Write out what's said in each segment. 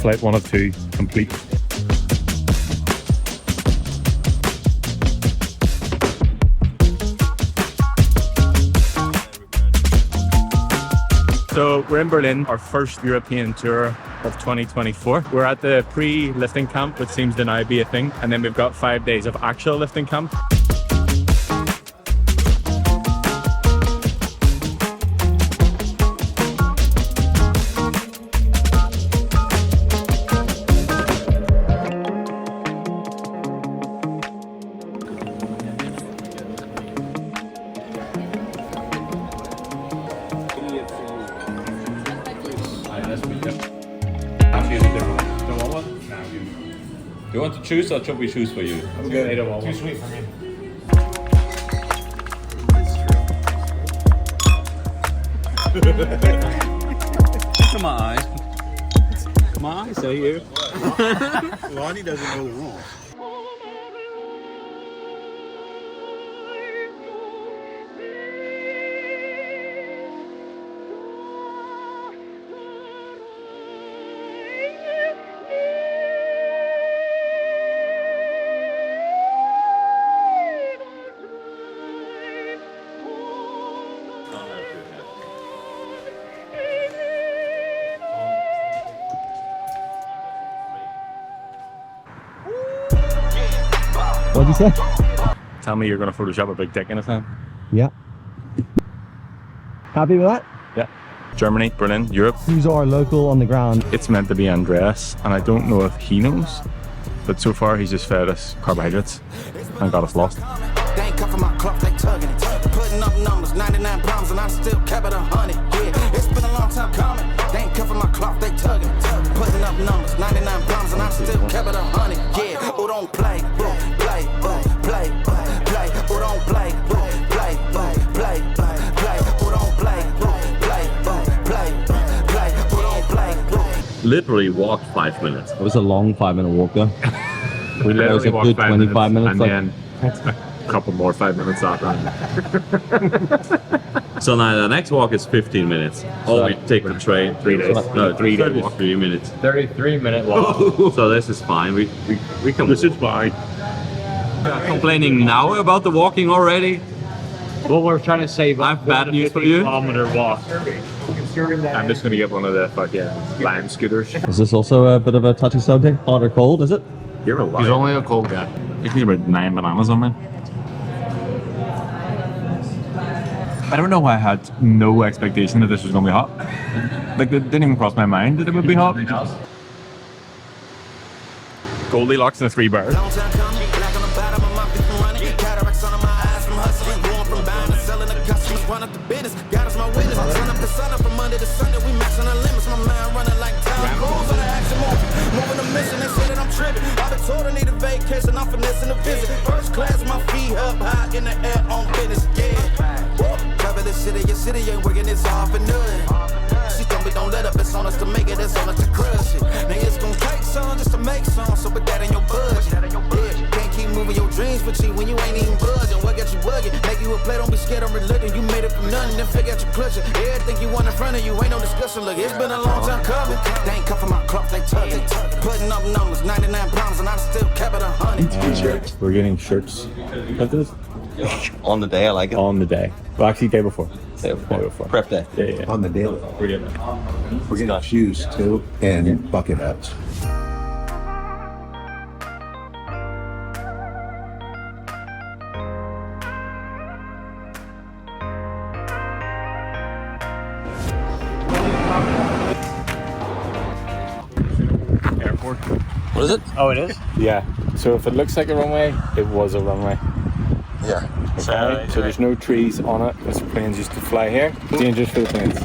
flight 1 of 2 complete. So we're in Berlin, our first European tour of 2024. We're at the pre-lifting camp, which seems to now be a thing. And then we've got 5 days of actual lifting camp. You want to choose or should we choose for you? I'm good. I don't want one. Too sweet for me. Come on. Come on, say you. Lonnie doesn't know the rules. What'd you say? Tell me you're going to Photoshop a big dick in his hand. Yeah. Happy with that? Yeah. Germany, Berlin, Europe. Who's our local on the ground? It's meant to be Andreas, and I don't know if he knows, but so far he's just fed us carbohydrates and got us lost. They ain't cut for my cloth, they tugging it. Putting up numbers, 99 pounds, and I still kept it 100. Yeah, it's been a long time coming. They ain't cut for my cloth, they tugging it. Putting up numbers, 99 pounds, and I still kept it 100. Yeah, who don't play, play, play, play. Who don't play, play, play. Who don't play, play. Who don't play. Literally walked 5 minutes. It was a long 5-minute walk though. We That was literally a walked good 25 minutes. and Like, then a couple more 5 minutes after. So now the next walk is 15 minutes. Or we take the train. 3 days. No, 3 days. 33 minutes. 33-minute walk. So this is fine. We can. This is fine. Complaining now about the walking already. Well, we're trying to save I have bad news for you. kilometer walk. I'm just going to get one of the fucking Lime scooters. is this also a bit of a touchy subject? Hot or cold, is it? You're a liar. He's only a cold guy. You need about 9 bananas on me. I don't know why I had no expectation that this was going to be hot. Like, it didn't even cross my mind that it would be hot. Goldilocks and the 3 bars. Long time coming, black on the bottom of my feet from running. Cataracts under my eyes from hustling. Going from buying and selling to customers, run up the business. God is my witness. Sun up to sun up from Monday to Sunday. We maxing our limits. My mind running like time. Goals on the action movie. Moving the mission. They say that I'm tripping. I've been told I need a vacation. I'm finessing the visit. First class, my feet up high in the air on business. Yeah. Woo. Cover the city. Your city ain't working. It's all for nothing. She told me don't let up. It's on us to make it. It's on us to crush it. Now it's gonna take some just to make some. So put that in your budget. Yeah. Can't keep moving your dreams with you when you ain't even budging. What got you bugging? Make you a play. Don't be scared of religion. You made it from nothing. Then figure out your clutching. Everything you want in front of you ain't no discussion. Look, it's been a long time coming. They ain't cut for my cloth. They tugging. Putting up numbers, 99 pounds, and I still kept it 100. We're getting shirts. Look at this. On the day, I like it. On the day. Well, actually, day before. Day before. Prep day. Yeah. On the daily. We're getting it. We're getting shoes too and bucket hats. Airport. What is it? Oh, it is? Yeah. So if it looks like a runway, it was a runway. Yeah. Okay. So there's no trees on it. This planes used to fly here. Dangerous for the planes.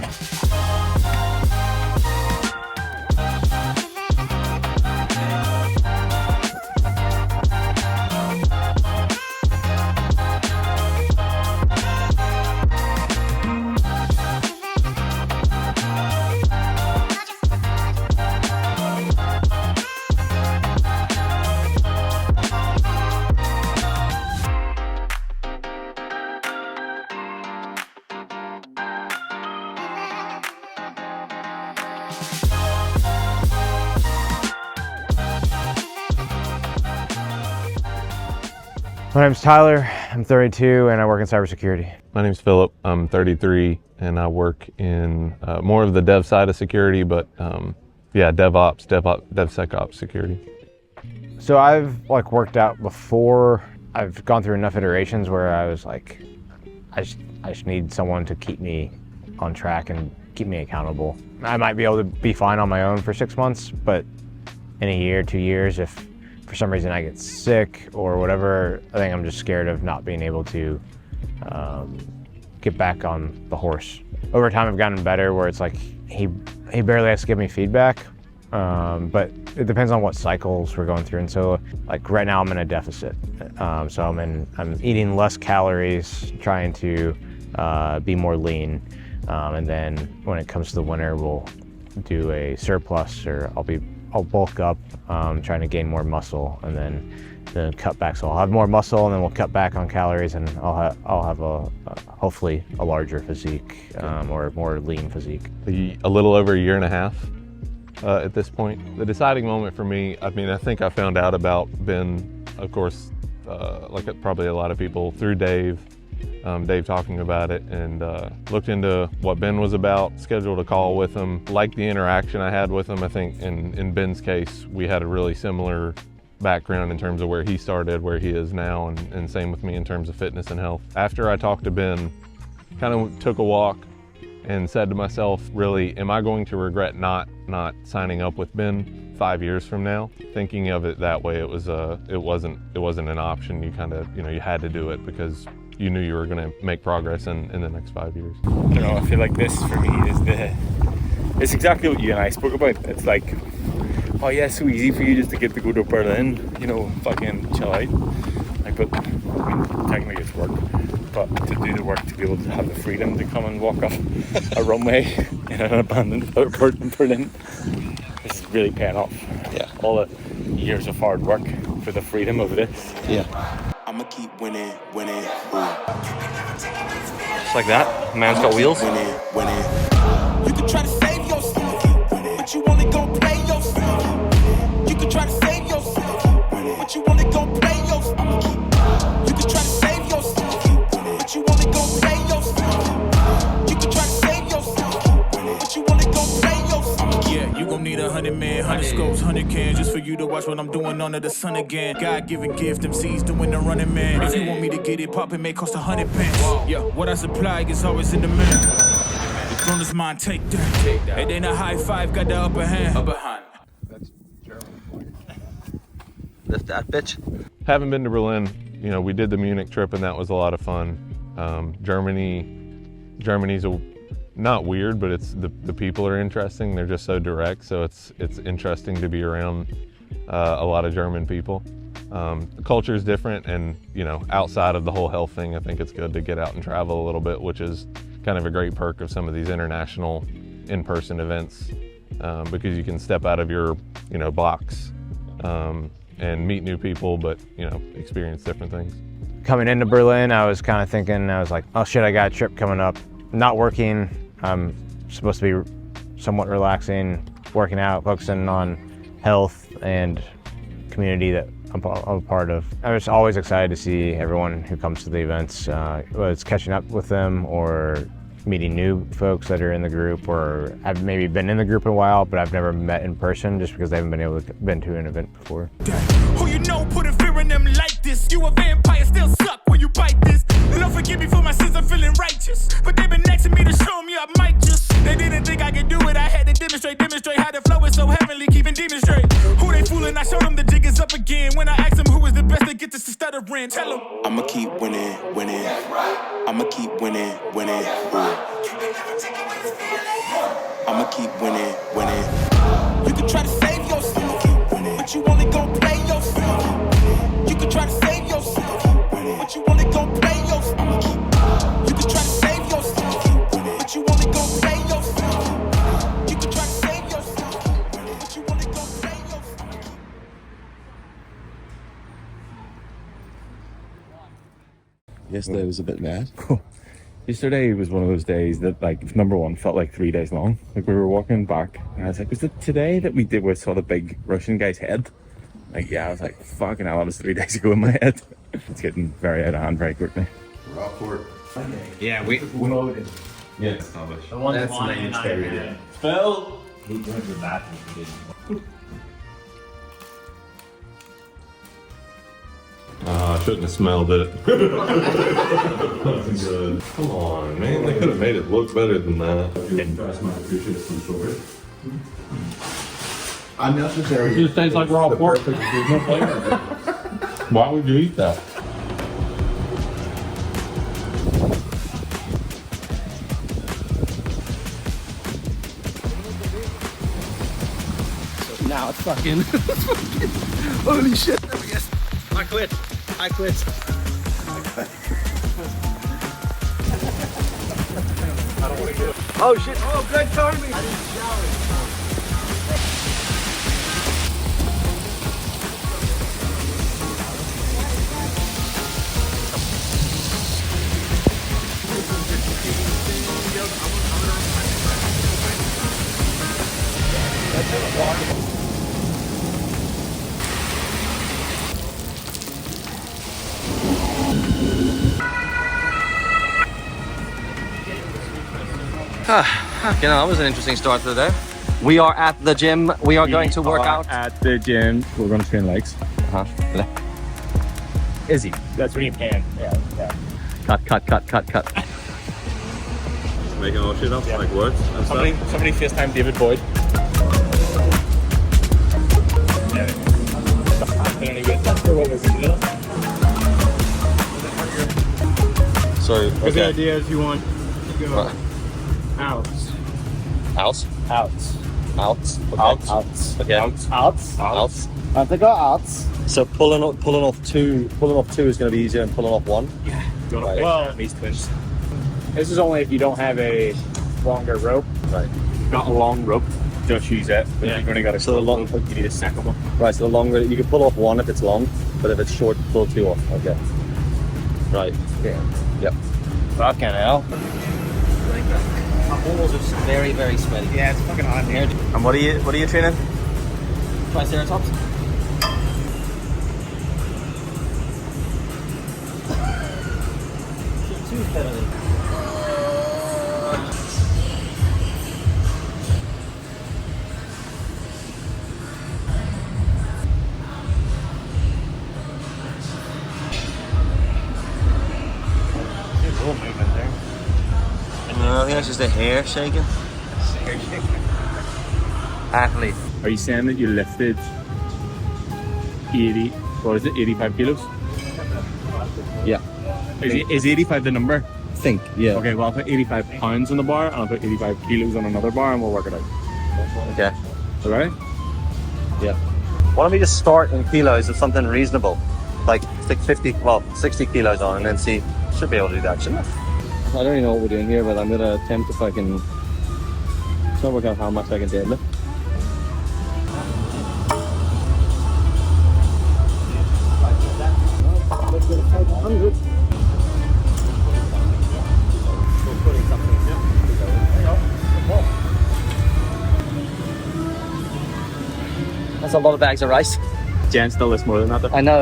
My name's Tyler, I'm 32 and I work in cybersecurity. My name's Philip, I'm 33 and I work in more of the dev side of security, but yeah, DevSecOps security. So I've worked out before. I've gone through enough iterations where I was like, I just need someone to keep me on track and keep me accountable. I might be able to be fine on my own for 6 months, but in a year, 2 years, if for some reason I get sick or whatever, I think I'm just scared of not being able to get back on the horse. Over time, I've gotten better where it's like he barely has to give me feedback, but it depends on what cycles we're going through. And so, like right now, I'm in a deficit. So I'm eating less calories, trying to be more lean, and then when it comes to the winter, we'll do a surplus, or I'll bulk up, trying to gain more muscle, and then cut back. So I'll have more muscle, and then we'll cut back on calories, and I'll have hopefully a larger physique, or more lean physique. A little over a year and a half at this point. The deciding moment for me, I mean, I think I found out about Ben, of course, like probably a lot of people, through Dave talking about it, and looked into what Ben was about, scheduled a call with him, liked the interaction I had with him. I think in Ben's case, we had a really similar background in terms of where he started, where he is now, and same with me in terms of fitness and health. After I talked to Ben, kind of took a walk and said to myself, really, am I going to regret not signing up with Ben 5 years from now? Thinking of it that way, it wasn't an option. You kind of, you had to do it because you knew you were going to make progress in the next 5 years. I don't know, I feel like this for me is it's exactly what you and I spoke about. It's like, oh yeah, it's so easy for you just to get to go to Berlin, fucking chill out. Like, but I mean, technically it's work, but to do the work, to be able to have the freedom to come and walk up a runway in an abandoned airport in Berlin, this is really paying off. Yeah. All the years of hard work for the freedom of this. Yeah. I'ma keep winning. Just like that. Man's got wheels. Winning. You can try to save yourself, but you wanna go play yourself. You can try to save yourself, but you wanna go play yourself. You can try to save yourself, but you wanna go play yourself. You can try to save yourself, but you wanna go play yourself. Yeah, you gon' need 100 men, 100 scopes, 100 cans, just for you to watch what I'm doing under the sun again. God-given gift, MCs doing the running man. If you want me to get it poppin', may cost 100 pence. Yeah, what I supply is always in demand. The throne is mine, take that. It ain't a high five, got the upper hand. That's German. Lift that bitch. Haven't been to Berlin. We did the Munich trip and that was a lot of fun. Germany's not weird, but it's the people are interesting. They're just so direct, so it's interesting to be around a lot of German people. The culture is different, and outside of the whole health thing, I think it's good to get out and travel a little bit, which is kind of a great perk of some of these international in-person events, because you can step out of your box and meet new people, but experience different things. Coming into Berlin, I was kind of thinking, I was like, oh shit, I got a trip coming up. Not working, I'm supposed to be somewhat relaxing, working out, focusing on health and community that I'm a part of. I was always excited to see everyone who comes to the events, whether it's catching up with them or meeting new folks that are in the group, or I've maybe been in the group a while, but I've never met in person just because they haven't been to an event before. Who putting fear in them like this? You a vampire, still suck when you bite this. Lord forgive me for my sins, I'm feeling righteous. But they've been next to me to show me I might just. They didn't think I could do it, I had to demonstrate how the flow is so heavenly, keeping demons straight. Who they fooling? I showed them the jig is up again. When I asked them who was the best, they get this to stuttering. Tell them I'ma keep winning. I'ma keep winning. I'ma keep winning. You can try to save yourself, but you wanna go play yourself. You can try to save yourself, but you wanna go play yourself. You can try to save yourself, but you wanna go play yourself. You can try to save yourself, but you wanna go play yourself. Yesterday was a bit mad. Yesterday was one of those days that, number one, felt like 3 days long. Like, we were walking back, and I was like, was it today that we saw the big Russian guy's head? Yeah, I was like, fucking hell, that was 3 days ago in my head. It's getting very out of hand very quickly. We're up for it. Yeah, we Yeah. established. That's the main area. Phil! I shouldn't have smelled it. Good. Come on, man. They could have made it look better than that. Unnecessary. It just tastes like raw pork. Why would you eat that? Now it's fucking. Holy shit. Yes. I quit. Oh shit. Oh, good timing. You know, that was an interesting start to the day. We are at the gym. We are going to work out. At the gym. We're going to train legs. Izzy. That's when you pan. Yeah. Cut. Making all shit up like what? Somebody FaceTime David Boyd. So, Because the idea is you want to go outs. Outs? Outs. Outs? Okay. Outs. Okay. Outs. Outs. I think outs. So pulling off two is going to be easier than pulling off one? Right. Well, these twins. This is only if you don't have a longer rope. Right. You've got a long rope, just use it. But if you've only got a short rope, you need a second one. Right, so the longer, you can pull off one if it's long, but if it's short, pull two off. Okay. Right. Yeah. Yep. Fucking hell. My balls are very, very sweaty. Yeah, it's fucking hot in here. And what are you training? Triceratops? Two's better than I think that's just the hair shaking. Athlete. Are you saying that you lifted 85 kilos? Yeah. Is 85 the number? Think. Yeah. Okay, well I'll put 85 pounds on the bar and I'll put 85 kilos on another bar and we'll work it out. Okay. Alright? Yeah. Why don't we just start in kilos of something reasonable? Like stick 60 kilos on and then see. Should be able to do that, shouldn't it? I don't even know what we're doing here, but I'm gonna attempt if I can try to work out how much I can deadlift. That's a lot of bags of rice. Jen still lifts more than that though. I know.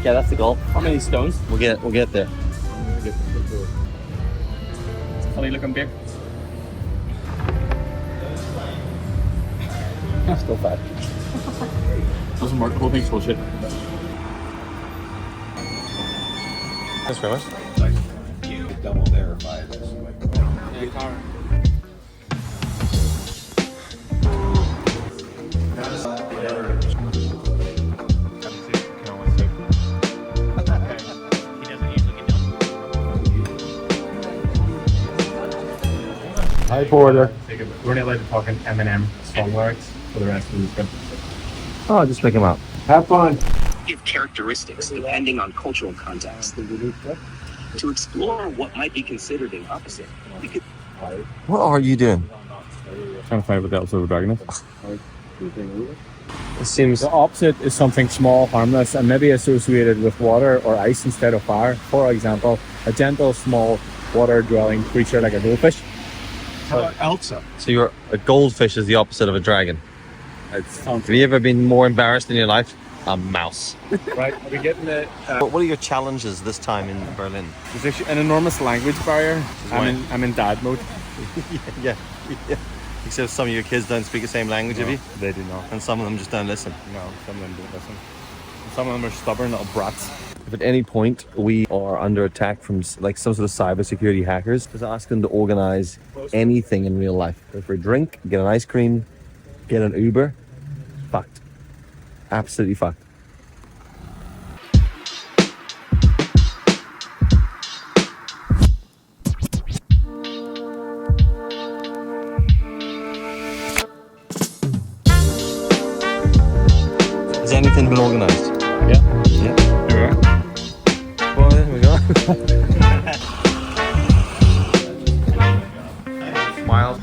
Okay, that's the goal. How many stones? We'll get there. Funny looking beer. Still fat. Doesn't work, the whole thing's bullshit. Thanks very much. Double verify this. Hi, Porter. We're not allowed to talk in M&M song lyrics for the rest of the trip. Oh, just pick him up. Have fun. Give characteristics depending on cultural context. To explore what might be considered an opposite, we could. What are you doing? Trying to find what the opposite of a dragon is. It seems. The opposite is something small, harmless, and maybe associated with water or ice instead of fire. For example, a gentle, small, water-dwelling creature like a goldfish. How about Elsa? So a goldfish is the opposite of a dragon. It's Have you ever been more embarrassed in your life? a mouse. Right, are we getting the... What are your challenges this time in Berlin? There's actually an enormous language barrier. I'm in dad mode. yeah. Except some of your kids don't speak the same language of you, They do not. and some of them just don't listen. No, some of them don't listen. Some of them are stubborn little brats. If at any point we are under attack from like some sort of cybersecurity hackers, just ask them to organize anything in real life. Go for a drink, get an ice cream, get an Uber. Fucked. Absolutely fucked. Has anything been organized? Yeah. Yeah. You're right. Well, there we go. Miles.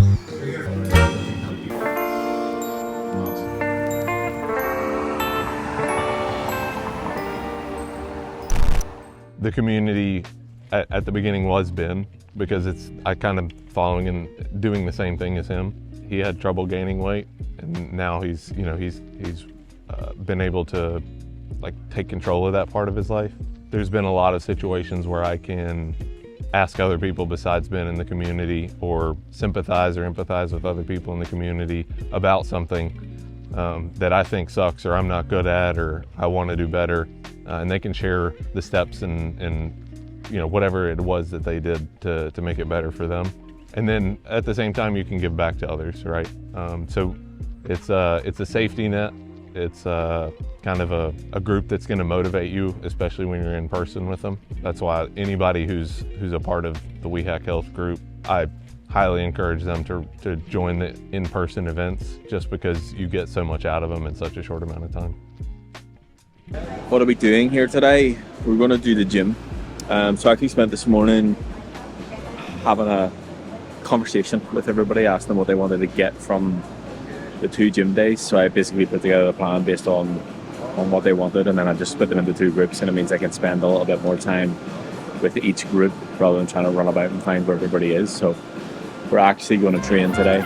The community at the beginning was Ben, because I kind of following and doing the same thing as him. He had trouble gaining weight, and now he's been able to like take control of that part of his life. There's been a lot of situations where I can ask other people besides Ben in the community, or sympathize or empathize with other people in the community about something that I think sucks, or I'm not good at, or I want to do better, and they can share the steps and whatever it was that they did to make it better for them. And then at the same time, you can give back to others, right? So it's a safety net. It's kind of a group that's going to motivate you, especially when you're in person with them. That's why anybody who's a part of the We Hack Health group, I highly encourage them to join the in-person events, just because you get so much out of them in such a short amount of time. What are we doing here today? We're going to do the gym. So I actually spent this morning having a conversation with everybody, asking them what they wanted to get from the 2 gym days. So I basically put together a plan based on what they wanted, and then I just split them into 2 groups, and it means I can spend a little bit more time with each group rather than trying to run about and find where everybody is. So we're actually going to train today.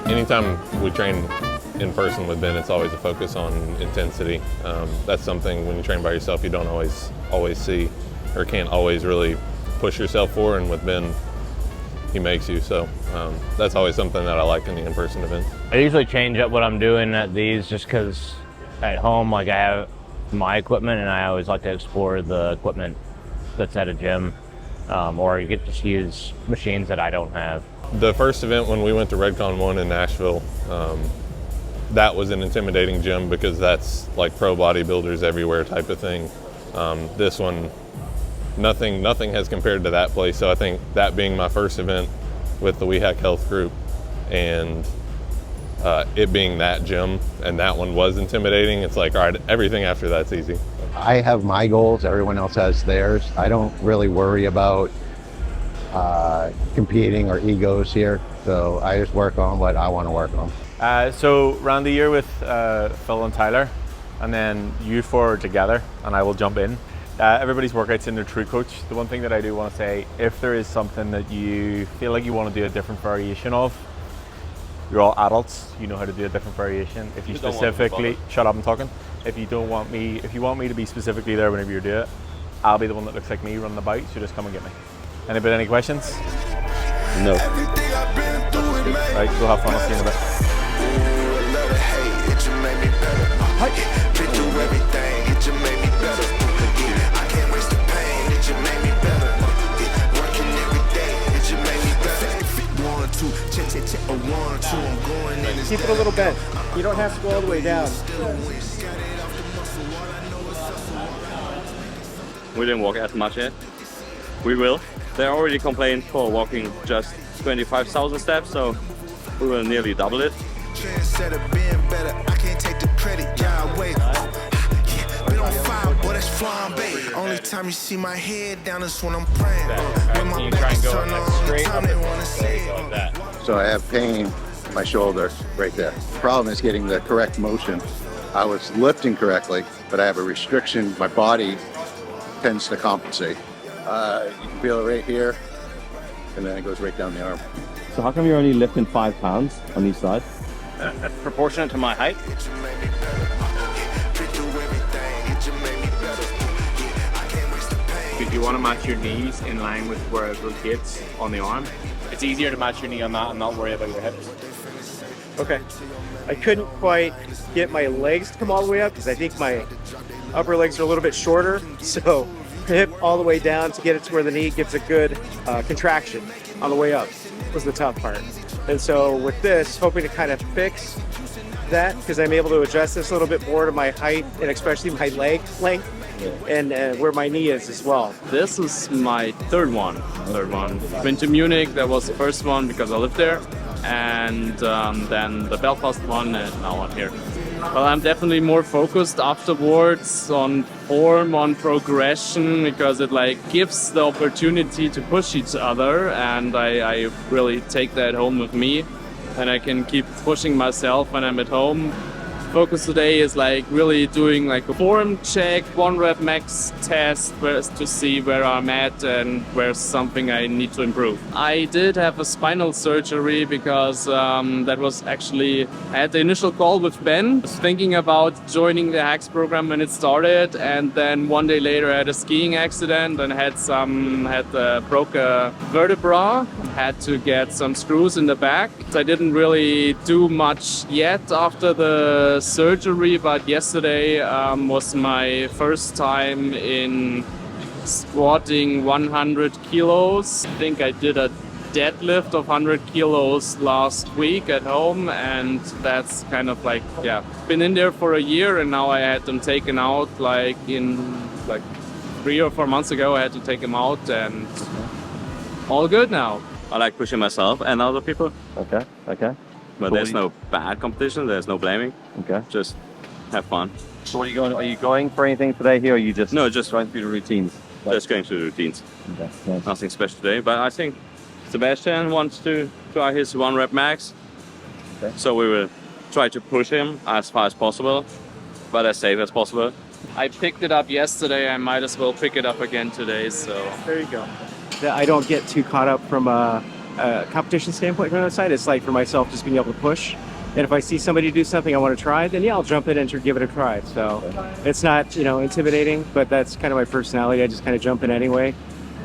Anytime we train in person with Ben, it's always a focus on intensity. That's something when you train by yourself you don't always see, or can't always really push yourself for, and with Ben, he makes you. So that's always something that I like in the in-person events. I usually change up what I'm doing at these, just because at home, like, I have my equipment, and I always like to explore the equipment that's at a gym, or you get to use machines that I don't have. The first event when we went to Redcon 1 in Nashville, that was an intimidating gym, because that's like pro bodybuilders everywhere type of thing. This one, nothing has compared to that place. So I think that being my first event with the We Hack Health group, and it being that gym, and that one was intimidating, it's like, all right, everything after that's easy. I have my goals, everyone else has theirs. I don't really worry about competing or egos here, so I just work on what I want to work on. So round the year with Phil and Tyler, and then you 4 together, and I will jump in. Everybody's workouts in their true coach. The one thing that I do want to say, if there is something that you feel like you want to do a different variation of, you're all adults, you know how to do a different variation. If you specifically, shut up, I'm talking. If you want me to be specifically there whenever you do it, I'll be the one that looks like me running the bike, so just come and get me. Any questions? No. Right, go have fun, I'll see you in a bit. Keep it a little bent. You don't have to go all the way down. We didn't walk as much yet. We will. They already complained for walking just 25,000 steps, so we will nearly double it. Trendsetter being better, I can't take the credit, yeah, wait. Been on fire, boy, that's flambe. Only time you see my head down is when I'm praying. When my you try and go turn like on, straight time up they and wanna there you see go, like that. So I have pain in my shoulder right there. Problem is getting the correct motion. I was lifting correctly, but I have a restriction. My body tends to compensate. You can feel it right here, and then it goes right down the arm. So how come you're only lifting 5 pounds on each side? Proportionate to my height. If you want to match your knees in line with where it rotates on the arm, it's easier to match your knee on that and not worry about your hips. Okay. I couldn't quite get my legs to come all the way up because I think my upper legs are a little bit shorter. So the hip all the way down to get it to where the knee gives a good contraction on the way up was the tough part. And so with this, hoping to kind of fix that because I'm able to adjust this a little bit more to my height and especially my leg length and where my knee is as well. This is my third one. Been to Munich, that was the first one because I lived there. And then the Belfast one, and now I'm here. Well, I'm definitely more focused afterwards on form, on progression, because it like gives the opportunity to push each other, and I really take that home with me, and I can keep pushing myself when I'm at home. Focus today is like really doing like a form check, 1 rep max test to see where I'm at and where's something I need to improve. I did have a spinal surgery because that was actually, I had the initial call with Ben. I was thinking about joining the Hacks program when it started, and then 1 day later I had a skiing accident and broke a vertebra, had to get some screws in the back. I didn't really do much yet after the surgery, but yesterday was my first time in squatting 100 kilos. I think I did a deadlift of 100 kilos last week at home, and that's kind of like, yeah, been in there for a year, and now I had them taken out like 3 or 4 months ago. I had to take them out, and all good now. I like pushing myself and other people. Okay. But there's no bad competition, there's no blaming. Okay. Just have fun. So what are you going for anything today here, or are you just going through the routines? Just going through the routines. Okay. Yeah. Nothing special today, but I think Sebastian wants to try his 1 rep max. Okay. So we will try to push him as far as possible, but as safe as possible. I picked it up yesterday, I might as well pick it up again today, so. There you go. I don't get too caught up from a competition standpoint from the other side. It's like for myself, just being able to push. And if I see somebody do something I want to try, then yeah, I'll jump in and give it a try. So it's not, intimidating, but that's kind of my personality. I just kind of jump in anyway,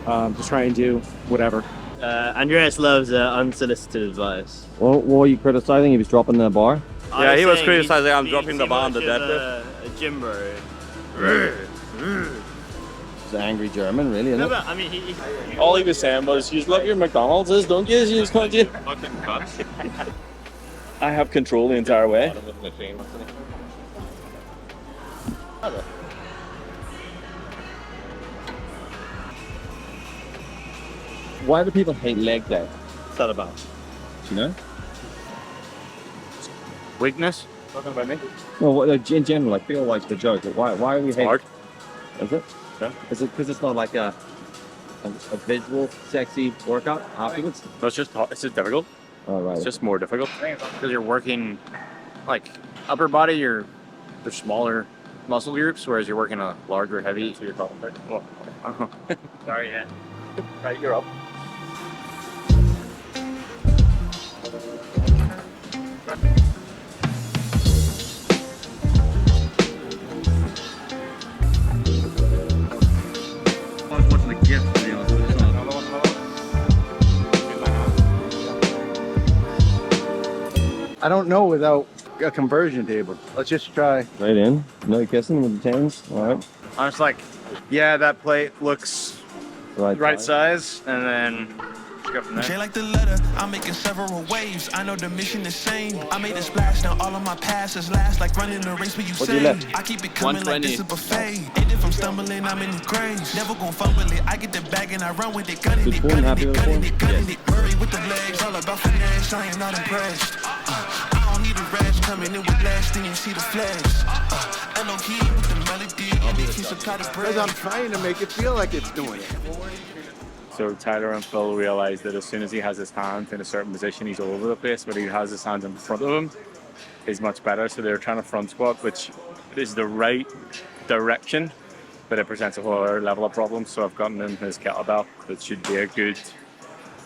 just try and do whatever. Andreas loves unsolicited advice. What were you criticizing? He was dropping the bar? Yeah, he was criticizing I'm dropping the bar on the deadlift. A gym bro. He's an angry German, really, isn't No, it? but I mean, All he was saying was, you love your McDonald's, don't you? You can't you? I have control the entire way. Why do people hate leg day? What's that about? Do you know? Weakness? Talking about me? No, in general, I feel like the joke. Why are we hating? Hard. Is it? Yeah. Is it because it's not like a visual, sexy workout afterwards? No, it's just difficult. Oh, right. It's just more difficult. Because you're working, like, upper body, they're smaller muscle groups, whereas you're working a larger, heavy. So you're talking about. Oh. Sorry, yeah. Right, you're up. I don't know without a conversion table. Let's just try. Right in. No kissing with the chains. All right. I'm just like, yeah, that plate looks right size, and then just go from there. J like the letter, I'm making several waves. I know the mission is same. I made a splash, now all of my passes last like running a race where you say. I keep it coming like this is a buffet. And if I'm stumbling, I'm in the graves. Never gon' fumble it. I get the bag and I run with it, gunning it, gunning it, gunning it, gunning it. Murray with the legs, all about finesse. I am not impressed. I don't don't need a rash coming in with last thing you see the flash. Elohim with the melody and they keep some kind of bread. Because I'm trying to make it feel like it's doing it. So Tyler and Phil realize that as soon as he has his hands in a certain position, he's all over the place. But he has his hands in front of him, is much better. So they're trying to front squat, which is the right direction, but it presents a whole other level of problems. So I've gotten in his kettlebell. That should be a good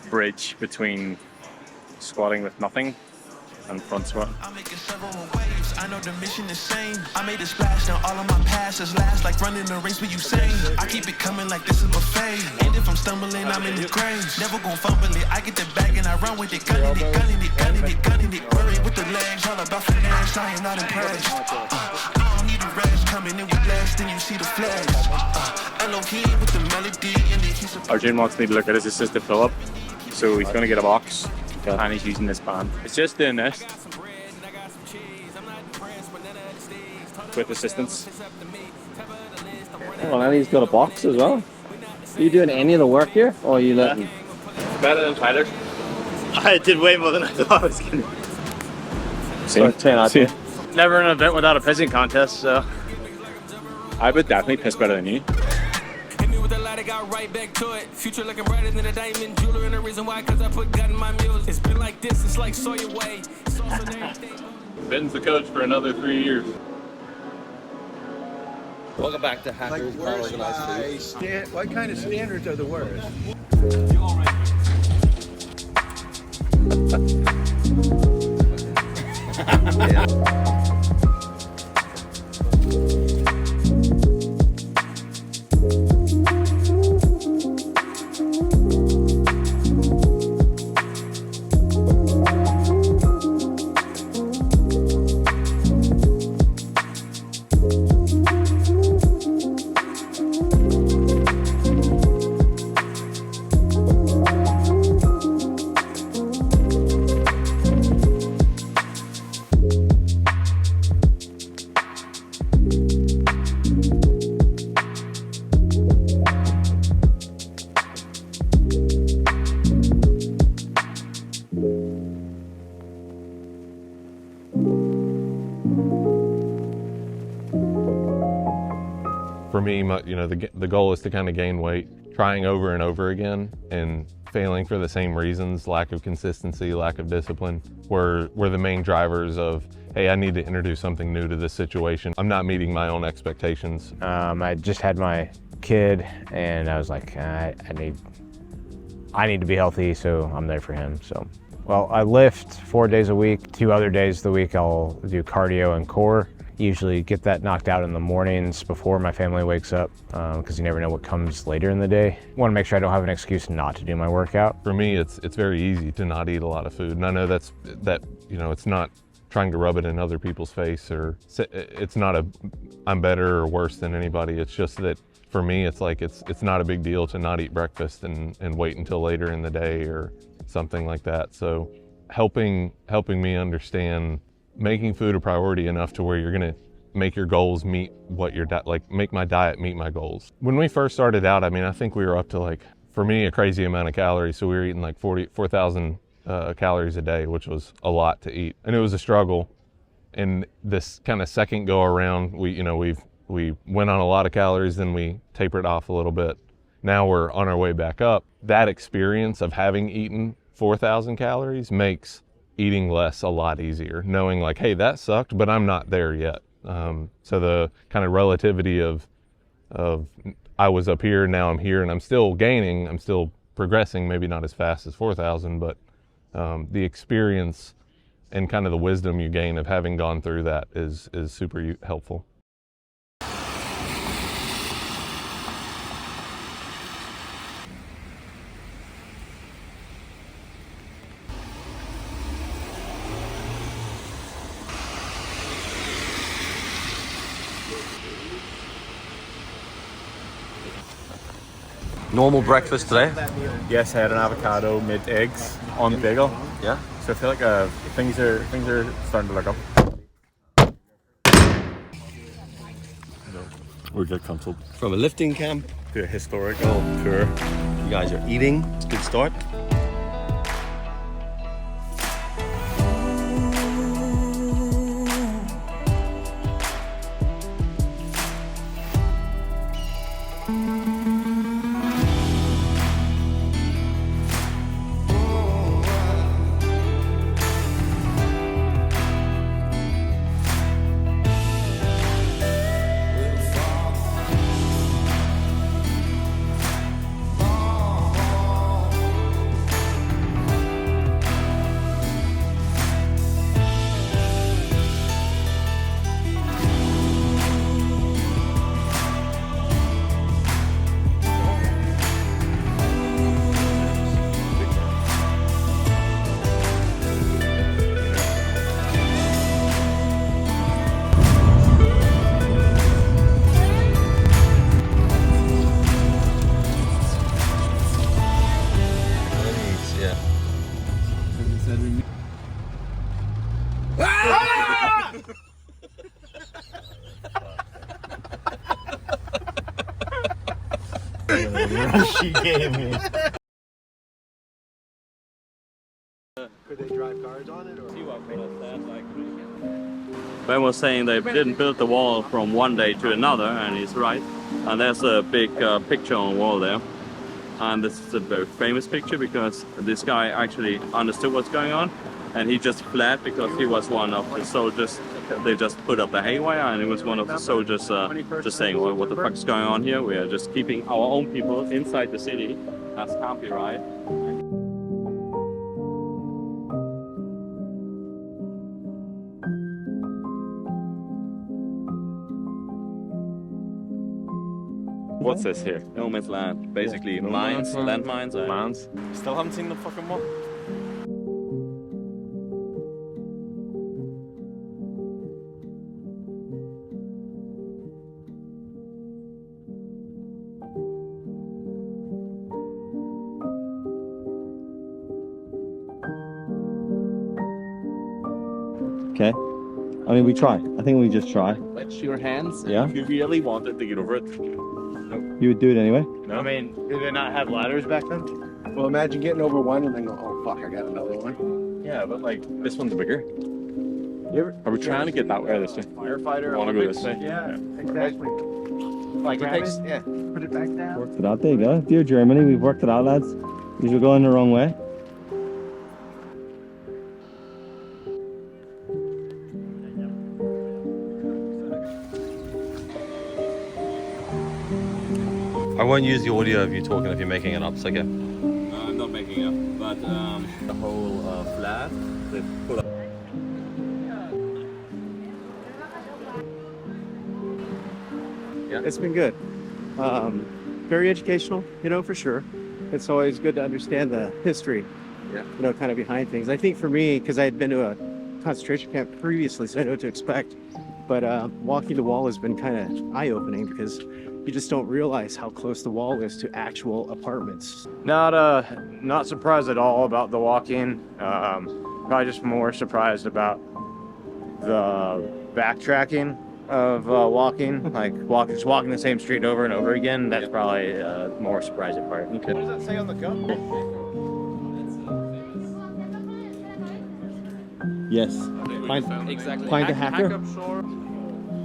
bridge between squatting with nothing and front squat. I'm making several waves. I know the mission is same. I made a splash, now all of my passes last like running a race with Usain. I keep it coming like this is buffet. And if I'm stumbling, I'm in the grave. Never gon' fumble it. I get the bag and I run with it. Gunning it, gunning it, gunning it, gunning it. Worry with the legs, all about finesse. I am not impressed. I don't need a rash coming in with last thing you see the flash. Elohim with the melody and they keep some. Arjun wants me to look at his assisted pull-up, so he's going to get a box. And he's using this band. It's just doing this with assistance. Oh, and he's got a box as well. Are you doing any of the work here, or are you letting? Better than Tyler. I did way more than I thought I was going to. 10 out of 10. Never an event without a pissing contest, so. I would definitely piss better than you. I got right back to it. Future looking brighter than a diamond jeweler, and the reason why, cause I put God in my music. It's been like this, it's like Sawyer Way. Ben's the coach for another 3 years. Welcome back to Hackers Like, where's Unorganized Food. what kind of standards are the worst? For me, the goal is to kind of gain weight, trying over and over again and failing for the same reasons. Lack of consistency, lack of discipline were the main drivers of, hey, I need to introduce something new to this situation. I'm not meeting my own expectations. I just had my kid and I was like, I need to be healthy, so I'm there for him. So, well, I lift 4 days a week. 2 other days of the week I'll do cardio and core. Usually get that knocked out in the mornings before my family wakes up, because you never know what comes later in the day. Want to make sure I don't have an excuse not to do my workout. For me, it's very easy to not eat a lot of food, and I know that it's not trying to rub it in other people's face, or it's not I'm better or worse than anybody. It's just that for me, it's like it's not a big deal to not eat breakfast and wait until later in the day or something like that. So helping me understand making food a priority enough to where you're gonna make your goals meet what your make my diet meet my goals. When we first started out, I think we were up to, like, for me, a crazy amount of calories. So we were eating like 4,000 calories a day, which was a lot to eat, and it was a struggle. And this kind of second go around, we went on a lot of calories, then we tapered off a little bit. Now we're on our way back up. That experience of having eaten 4,000 calories makes eating less a lot easier, knowing like, hey, that sucked, but I'm not there yet. So the kind of relativity of I was up here, now I'm here, and I'm still gaining, I'm still progressing, maybe not as fast as 4,000, but the experience and kind of the wisdom you gain of having gone through that is super helpful. Normal breakfast today? Yes, I had an avocado, made eggs on the bagel. Yeah. So I feel like things are starting to look up. We get cancelled. From a lifting camp to a historical tour. You guys are eating. It's a good start. She gave me. Could they drive cars on it, or? Ben was saying they didn't build the wall from one day to another, and he's right. And there's a big picture on the wall there. And this is a very famous picture because this guy actually understood what's going on, and he just fled because he was one of the soldiers. They just put up the haywire, and he was one of the soldiers just saying, well, what the fuck is going on here? We are just keeping our own people inside the city. That can't be right. What's this here? No man's land. Basically mines, landmines. Mines. Still haven't seen the fucking one. Okay. I mean, we try. I think we just try. Let your hands. Yeah. If you really wanted to get over it. You would do it anyway? No. I mean, did they not have ladders back then? Well, imagine getting over one and then go, oh fuck, I got another one. Yeah, but like this one's bigger. Are we trying to get that way or this way? Firefighter. I want to go this way. Yeah, exactly. Like Grab it, yeah, put it back down. Worked it out. There you go. Dear Germany, we've worked it out, lads. These were going the wrong way. I won't use the audio of you talking if you're making it up, so okay. I'm not making it up, but the whole flat, they put up. Yeah, it's been good. Very educational, you know, for sure. It's always good to understand the history, you know, kind of behind things. I think for me, because I had been to a concentration camp previously, so I know what to expect. But walking the wall has been kind of eye-opening because you just don't realize how close the wall is to actual apartments. Not surprised at all about the walking. Probably just more surprised about the backtracking of walking. Like just walking the same street over and over again. That's probably the more surprising part. Okay. What does that say on the cup? Yes. Exactly. Find a hacker.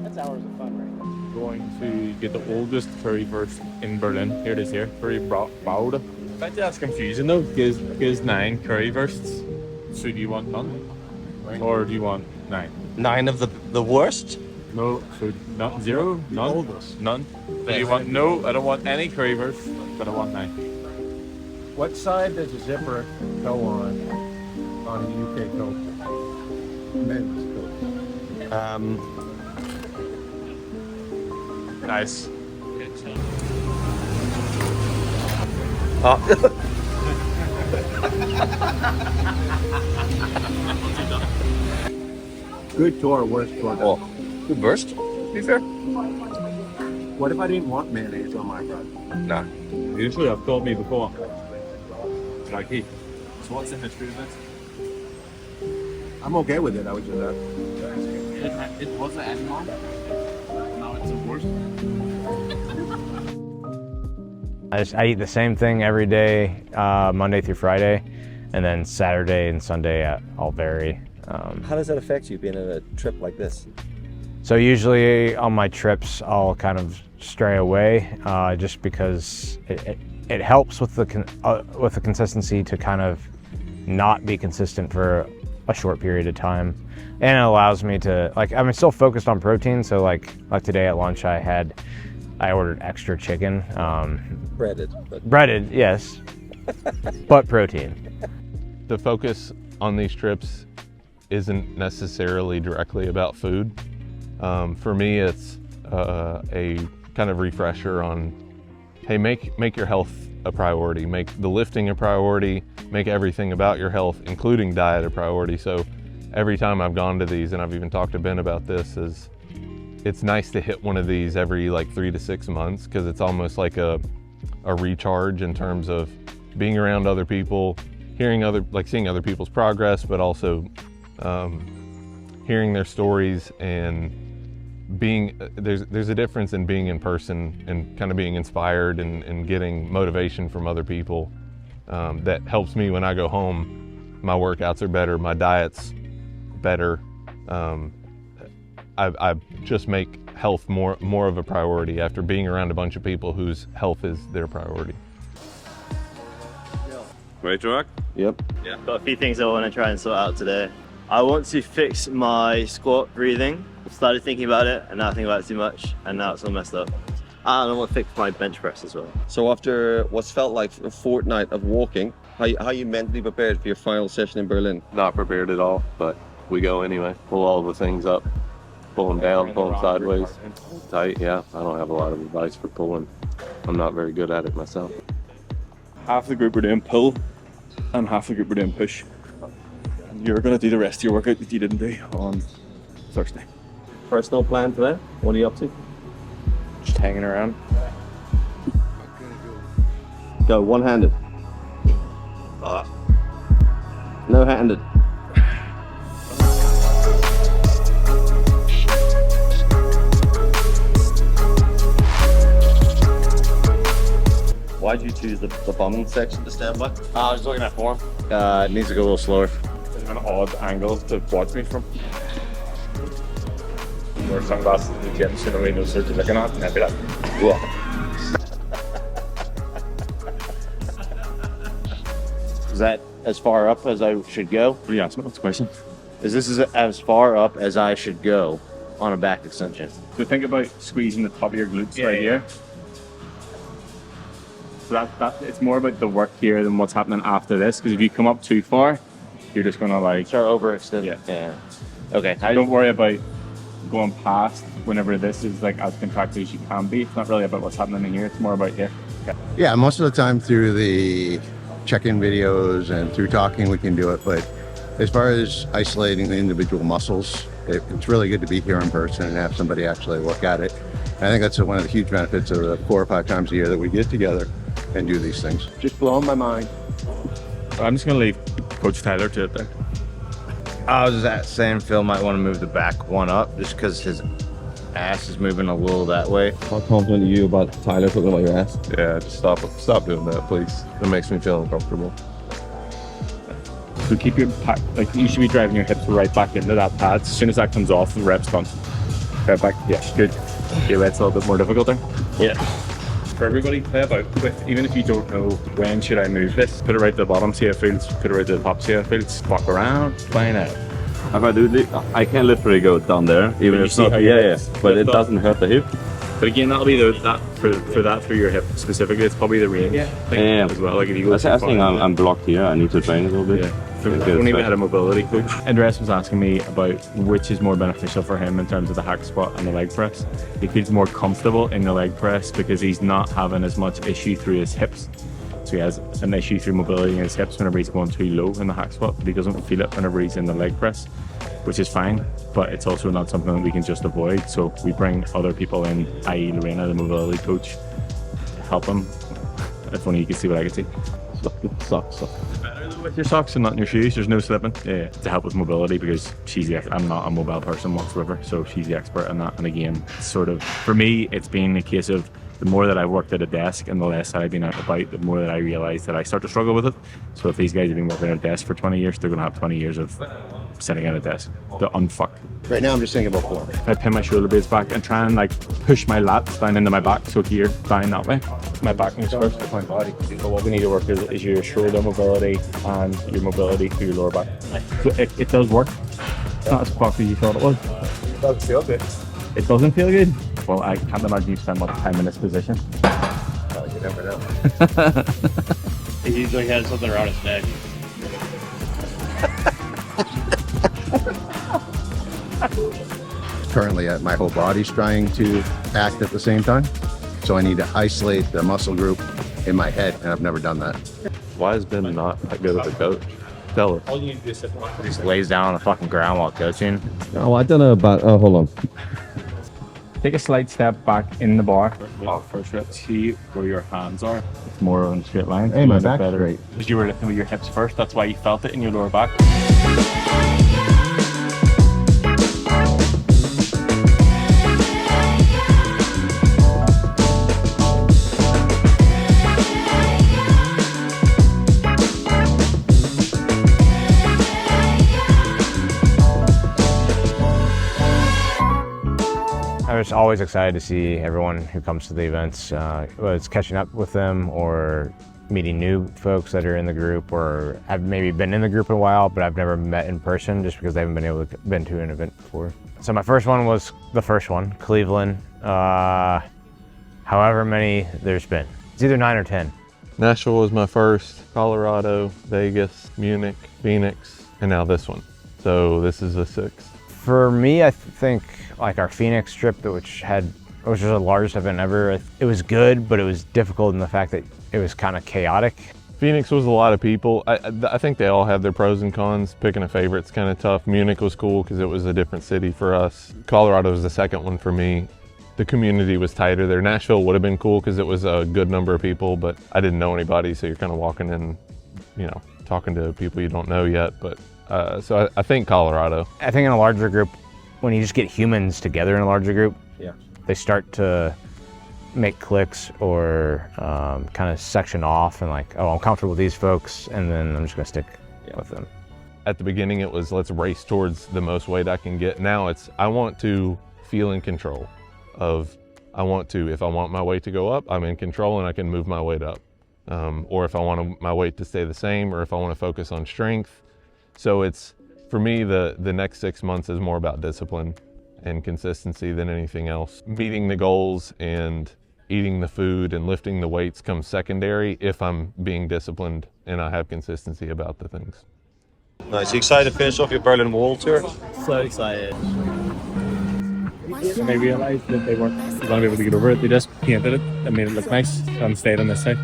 That's hours of fun, right? Going to get the oldest currywurst in Berlin. Here it is here. Currywurst. I bet that's confusing though. Gives 9 currywursts. So do you want none? Or do you want 9? 9 of the worst? No, so not 0? None? None? Do you want, no, I don't want any currywurst, but I want 9. What side does the zipper go on the UK coast? Men's coast. Nice. Good tour, worst tour. Oh, good burst. To be fair. What if I didn't want mayonnaise on my bread? Nah. Usually I've told me before. Like, so what's the history of this? I'm okay with it. I would do that. It was an animal. Now it's a horse. I eat the same thing every day, Monday through Friday, and then Saturday and Sunday I'll vary. How does that affect you being on a trip like this? So usually on my trips I'll kind of stray away, just because it helps with the consistency to kind of not be consistent for a short period of time, and it allows me to, like, I'm still focused on protein. So like today at lunch I ordered extra chicken. Breaded, yes, but protein. The focus on these trips isn't necessarily directly about food. For me, it's a kind of refresher on, hey, make your health a priority, make the lifting a priority, make everything about your health, including diet, a priority. So every time I've gone to these, and I've even talked to Ben about this, is it's nice to hit one of these every like 3 to 6 months, because it's almost like a recharge in terms of being around other people, seeing other people's progress, but also hearing their stories and being there's a difference in being in person and kind of being inspired and getting motivation from other people that helps me when I go home. My workouts are better, my diet's better. I just make health more of a priority after being around a bunch of people whose health is their priority. Ready to rock? Yep. Yeah. Got a few things I want to try and sort out today. I want to fix my squat breathing. Started thinking about it and now I think about it too much and now it's all messed up. And I want to fix my bench press as well. So after what's felt like a fortnight of walking, how you mentally prepared for your final session in Berlin? Not prepared at all, but we go anyway. Pull all the things up, pull them down, pull them sideways. Tight, yeah. I don't have a lot of advice for pulling. I'm not very good at it myself. Half the group are doing pull and half the group are doing push. And you're going to do the rest of your workout that you didn't do on Thursday. Personal plan today? What are you up to? Just hanging around. Go one-handed. No-handed. Why'd you choose the bum section to stand by? I was looking at form. It needs to go a little slower. It's an odd angle to watch me from. Wear sunglasses in the gym so nobody knows what you're looking at, and I'd be like, whoa. Is that as far up as I should go? What do you ask me? What's the question? Is this as far up as I should go on a back extension? So think about squeezing the top of your glutes right here. So that it's more about the work here than what's happening after this. Because if you come up too far, you're just gonna like start overextend. Yeah. Okay. So don't worry about going past whenever this is like as contracted as you can be. It's not really about what's happening in here. It's more about here. Okay. Yeah, most of the time through the check-in videos and through talking, we can do it. But as far as isolating the individual muscles, it's really good to be here in person and have somebody actually look at it. And I think that's one of the huge benefits of the 4 or 5 times a year that we get together and do these things. Just blowing my mind. I'm just gonna leave Coach Tyler to it there. I was just saying Phil might want to move the back one up just because his ass is moving a little that way. How confident are you about Tyler talking about your ass? Yeah, just stop doing that, please. It makes me feel uncomfortable. So keep your like you should be driving your hips right back into that pad. As soon as that comes off, the rep's done. Right back. Yeah, good. Yeah, that's a little bit more difficult there. Yeah. For everybody, play about with, even if you don't know when should I move this, put it right to the bottom, see how it feels, put it right to the top, see how it feels, walk around, find out. If I do this, I can literally go down there, even if it's not, but it doesn't hurt the hip. But again, that'll be that for that through your hip specifically. It's probably the range thing as well. Like if you go I think I'm blocked here. I need to train a little bit. Yeah. I don't even had a mobility coach. Andreas was asking me about which is more beneficial for him in terms of the hack squat and the leg press. He feels more comfortable in the leg press because he's not having as much issue through his hips. So he has an issue through mobility in his hips whenever he's going too low in the hack squat, but he doesn't feel it whenever he's in the leg press, which is fine, but it's also not something that we can just avoid. So we bring other people in, i.e. Lorena, the mobility coach, to help him. If only you could see what I could see. Socks. With your socks and not in your shoes, there's no slipping. Yeah, to help with mobility because I'm not a mobile person whatsoever, so she's the expert in that. And again, sort of for me, it's been a case of the more that I've worked at a desk and the less that I've been out and about, the more that I realize that I start to struggle with it. So if these guys have been working at a desk for 20 years, they're going to have 20 years of sitting at a desk. They're unfucked. Right now, I'm just thinking about form. I pin my shoulder blades back and try and like push my lats down into my back, so here, down that way. My back moves first with my body. So what we need to work is your shoulder mobility and your mobility through your lower back. So it does work. It's not as fucked as you thought it was. It doesn't feel good. It doesn't feel good? Well, I can't imagine you spend much time in this position. Well, you never know. He usually has something around his neck. Currently, my whole body's trying to act at the same time. So I need to isolate the muscle group in my head, and I've never done that. Why is Ben not that good of a coach? Tell us. All you need to do is sit down. He just lays down on the fucking ground while coaching. Oh, I don't know about, hold on. Take a slight step back in the bar. First rep, see where your hands are. more on a straight line. Hey, my back's straight. Because you were lifting with your hips first, that's why you felt it in your lower back. I was always excited to see everyone who comes to the events, whether it's catching up with them or meeting new folks that are in the group, or have maybe been in the group a while, but I've never met in person just because they haven't been to an event before. So my first one was the first one, Cleveland, however many there's been. It's either 9 or 10. Nashville was my first, Colorado, Vegas, Munich, Phoenix, and now this one. So this is the 6th. For me, I think like our Phoenix trip, which was the largest event ever, it was good, but it was difficult in the fact that it was kind of chaotic. Phoenix was a lot of people. I think they all have their pros and cons. Picking a favorite's kind of tough. Munich was cool because it was a different city for us. Colorado was the second one for me. The community was tighter there. Nashville would have been cool because it was a good number of people, but I didn't know anybody, so you're kind of walking in, you know, talking to people you don't know yet. But so I think Colorado. I think in a larger group, when you just get humans together in a larger group, yeah, they start to make cliques or kind of section off and like, oh, I'm comfortable with these folks, and then I'm just gonna stick with them. At the beginning, it was let's race towards the most weight I can get. Now it's I want to feel in control of, if I want my weight to go up, I'm in control and I can move my weight up. Or if I want my weight to stay the same, or if I want to focus on strength. So it's, for me, the next 6 months is more about discipline and consistency than anything else. Meeting the goals and eating the food and lifting the weights comes secondary if I'm being disciplined and I have consistency about the things. Nice. You excited to finish off your Berlin Wall tour? So excited. And they realized that they weren't going to be able to get over it. They just painted it and made it look nice and stayed on this side.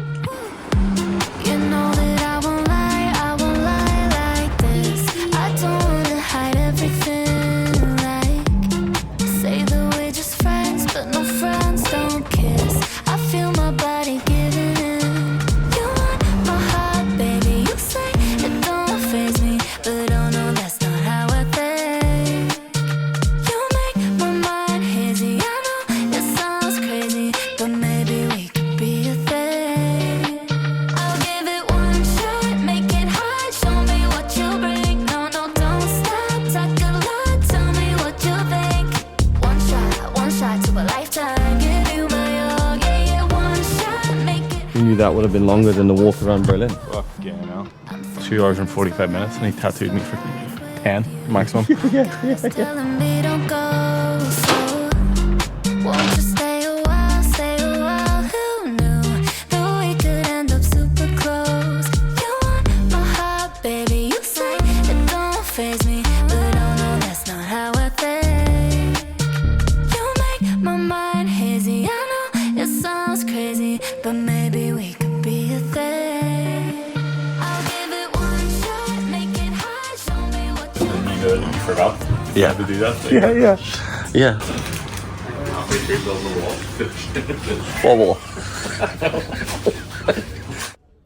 That would have been longer than the walk around Berlin. Fuck yeah, I know. 2 hours and 45 minutes, and he tattooed me for 10 maximum. Yeah. To do that thing. Yeah. Wobble.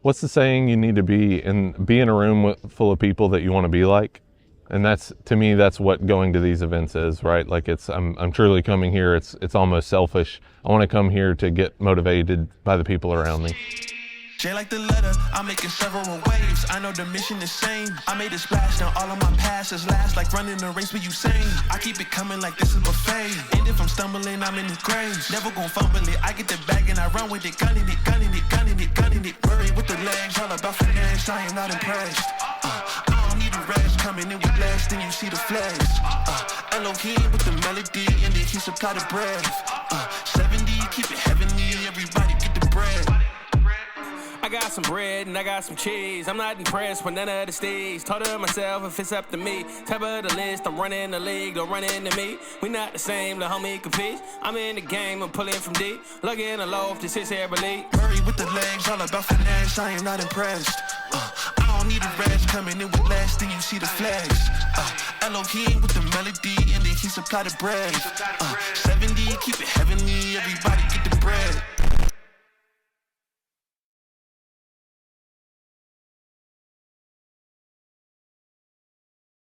What's the saying? You need to be in a room full of people that you want to be like. And that's, to me, that's what going to these events is, right? Like I'm truly coming here. It's almost selfish. I want to come here to get motivated by the people around me. J like the letter, I'm making several waves. I know the mission is same. I made a splash, now all of my passes last like running a race with Usain. I keep it coming like this is buffet. And if I'm stumbling, I'm in the grave. Never gon' fumble it. I get the bag and I run with it, gunning it, gunning it, gunning it, gunning it. Worry with the legs, all about finesse. I am not impressed. I don't need a rest. Coming in with less, then you see the flesh. Elohim with the melody, and then he supply the breath. 70, keep it heavenly. Everybody get the bread. I got some bread and I got some cheese. I'm not impressed with none of the steez. Told her myself if it's up to me. Top of the list, I'm running the league. Don't run into me. We not the same, the homie compete. I'm in the game, I'm pulling from deep. Lugging a loaf, this is air elite. Hurry with the legs, all about finesse. I am not impressed. I don't need a rest. Coming in with less, then you see the flex. Elohim with the melody, and then he supply the bread. 70, keep it heavenly. Everybody get the bread.